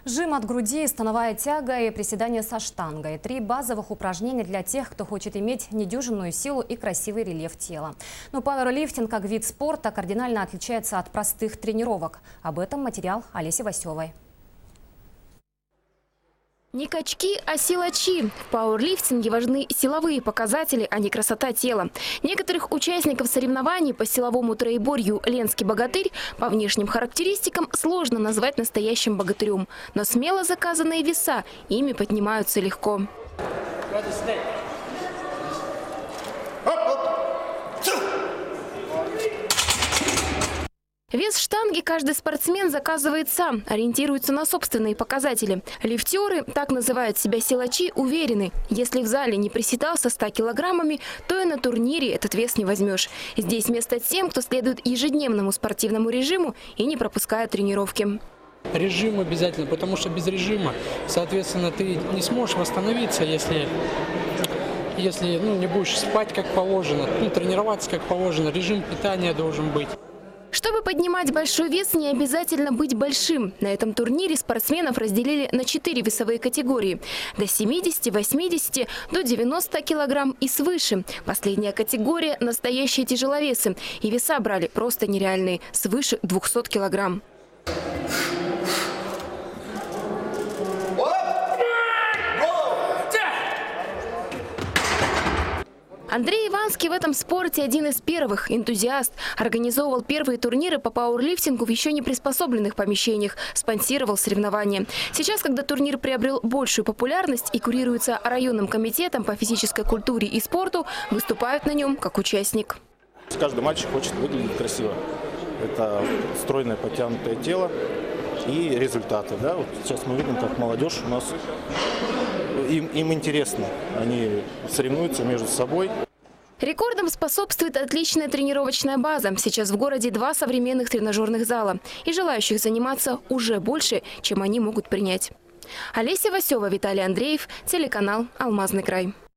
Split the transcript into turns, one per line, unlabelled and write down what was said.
Жим от груди, становая тяга и приседания со штангой. 3 базовых упражнения для тех, кто хочет иметь недюжинную силу и красивый рельеф тела. Но пауэрлифтинг как вид спорта кардинально отличается от простых тренировок. Об этом материал Олеси Васевой.
Не качки, а силачи. В пауэрлифтинге важны силовые показатели, а не красота тела. Некоторых участников соревнований по силовому троеборью «Ленский богатырь» по внешним характеристикам сложно назвать настоящим богатырем. Но смело заказанные веса ими поднимаются легко. Вес штанги каждый спортсмен заказывает сам, ориентируется на собственные показатели. Лифтеры, так называют себя силачи, уверены, если в зале не приседал со 100 килограммами, то и на турнире этот вес не возьмешь. Здесь место тем, кто следует ежедневному спортивному режиму и не пропускает тренировки.
Режим обязательно, потому что без режима, соответственно, ты не сможешь восстановиться, если не будешь спать как положено, тренироваться как положено, режим питания должен быть.
Чтобы поднимать большой вес, не обязательно быть большим. На этом турнире спортсменов разделили на 4 весовые категории. До 70, 80, до 90 килограмм и свыше. Последняя категория – настоящие тяжеловесы. И веса брали просто нереальные – свыше 200 килограмм. Андрей Иванский в этом спорте один из первых, энтузиаст. Организовывал первые турниры по пауэрлифтингу в еще не приспособленных помещениях, спонсировал соревнования. Сейчас, когда турнир приобрел большую популярность и курируется районным комитетом по физической культуре и спорту, выступают на нем как участник.
Каждый мальчик хочет выглядеть красиво. Это стройное, подтянутое тело и результаты. Да? Вот сейчас мы видим, как молодежь у нас, им интересно. Они соревнуются между собой.
Рекордам способствует отличная тренировочная база. Сейчас в городе 2 современных тренажерных зала. И желающих заниматься уже больше, чем они могут принять. Олеся Васева, Виталий Андреев, телеканал «Алмазный край».